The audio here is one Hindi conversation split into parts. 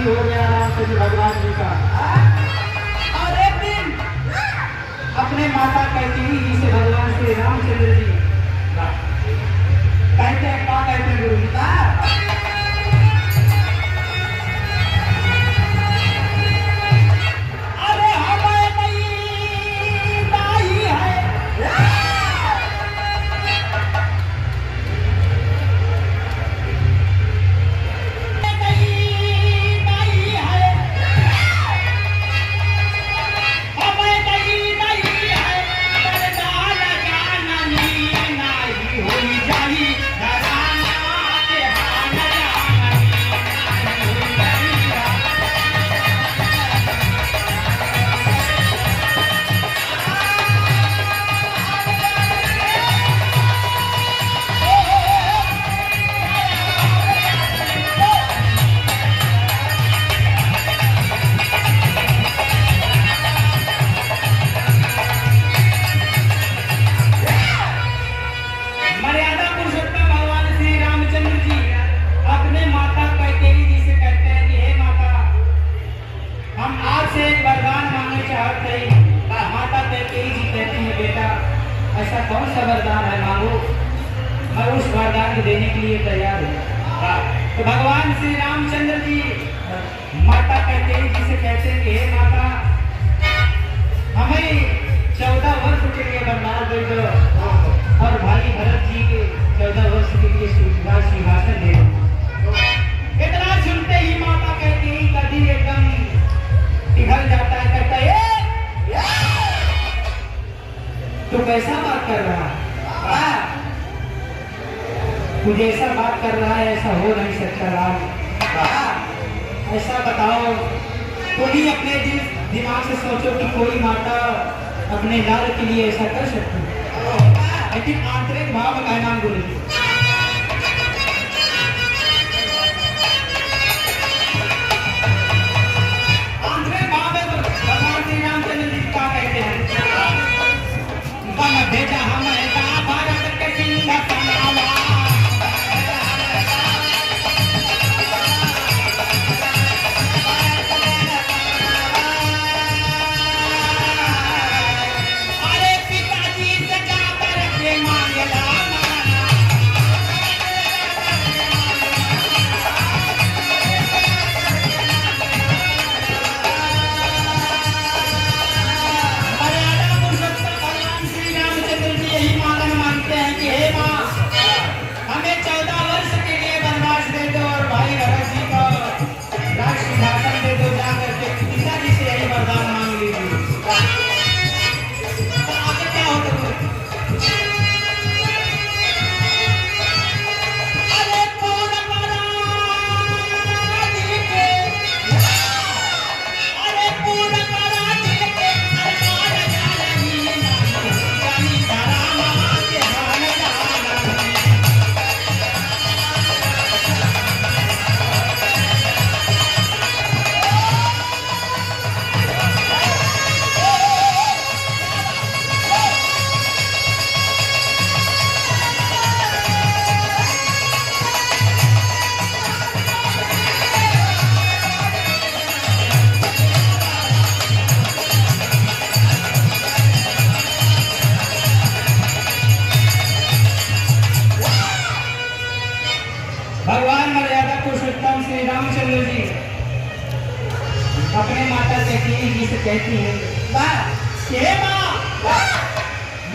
शादी हो गया रामचंद्र भगवान जी का। और एक दिन अपने माता कैकेयी जी से भगवान श्री रामचंद्र जी कहते हैं, क्या कहते हैं गुरु जी का? माता कैकेयी जी कहती है, बेटा ऐसा कौन सा वरदान है, मांगो, मैं उस वरदान को देने के लिए तैयार हूँ। तो भगवान श्री रामचंद्र जी माता कैकेयी जी से कहते हैं कि हे माता, हमें 14 वर्ष के लिए वरदान दे दो और भाई भरत जी के 14 वर्ष के लिए सिंहासन दे दो। इतना सुनते ही माता कैकेयी का दिल एकदम पिघल जाता है, कहता है तू कैसा बात कर रहा है? तू जैसा बात कर रहा है ऐसा हो नहीं सकता राम। ऐसा बताओ, तुम ही अपने दिमाग से सोचो कि कोई माता अपने लाल के लिए ऐसा कर सकती है। लेकिन आंतरिक भाव का नाम बोले, भेजा हमें भारत के सिंहासनवा, अरे पिताजी से जाकर के मांगला, भगवान मर्यादा पुरुषोत्तम श्री रामचंद्र जी अपने माता कैकेयी जी से कहती है,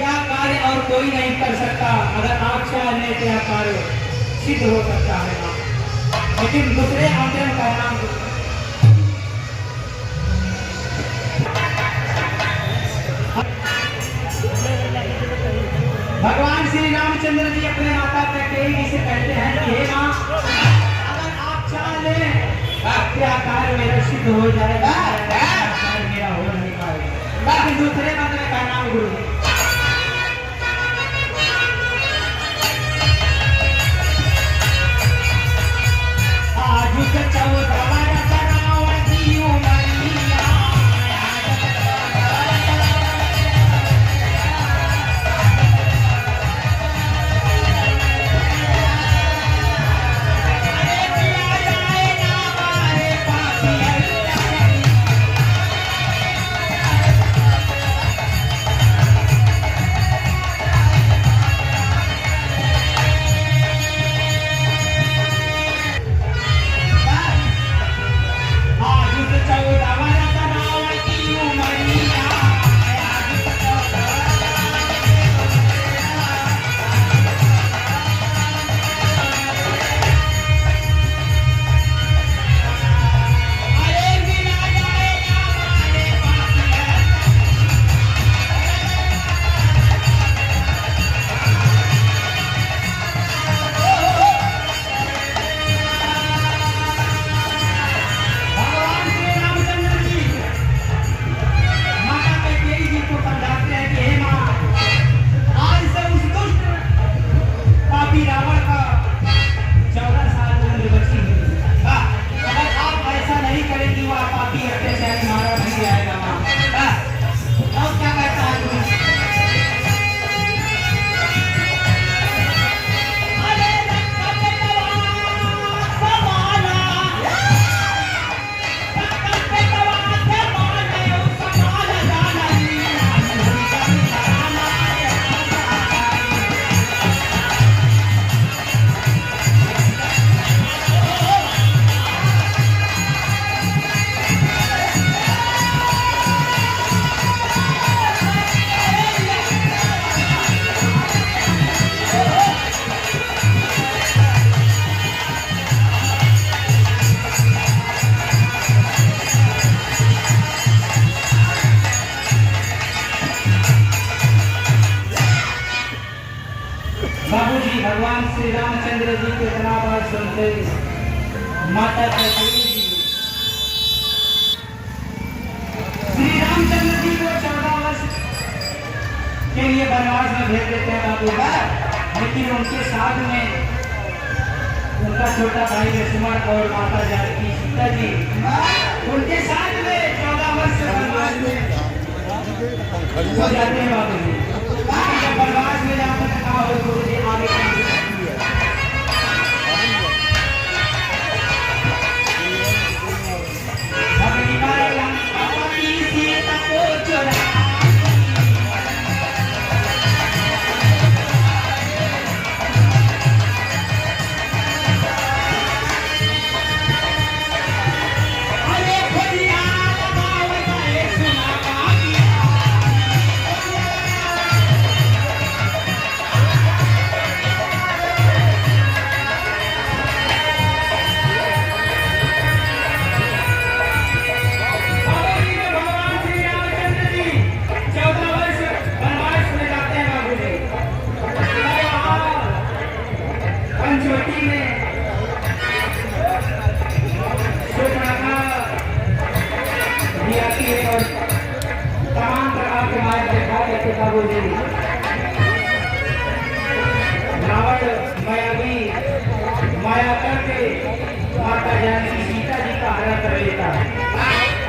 यह कार्य और कोई नहीं कर सकता, अगर आप चाहें तो यह कार्य सिद्ध हो सकता है, लेकिन दूसरे आंदोलन का नाम भगवान श्री रामचंद्र जी अपने माता कैकेयी जी से कहते हैं कि हे मां, अगर आप चाहें क्या कार्य मेरा सिद्ध हो जाएगा, कार्य मेरा हो नहीं पाएगा। बाकी दूसरे मंत्र का नाम गुरु आज 14 पुत्र माता कैकेयी जी। श्री रामचंद्र जी को 14 वर्ष के लिए वनवास में भेज देते हैं बाबू, लेकिन उनके साथ में उनका छोटा भाई लक्ष्मण और माता जानकी सीता जी उनके साथ में 14 वर्ष वनवास में हो जाते हैं बाबू जी। जब वनवास में जाकर कहा हो गुरु जी आगे सीता को चुरा रावण माया करके माता जानकी सीता जी का हरण कर लेता है।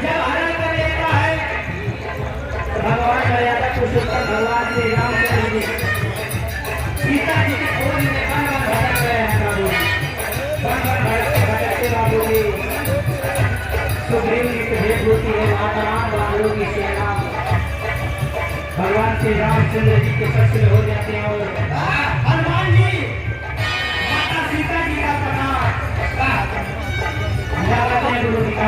जब हरण कर लेता है भगवान मर्यादा पुरुषोत्तम भगवान श्री रामचंद्र जी सीता जी की खोज में वन वन भटक रहे हैं बाबू, वन वन भटकते बाबू जी सुग्रीव जी की भेंट होती है। माता राम बाबू की सेना भगवान श्री रामचंद्र जी के शस्त्र हो जाते हैं और हनुमान जी माता सीता जी का प्रणाम लगाते हैं गुरु जी का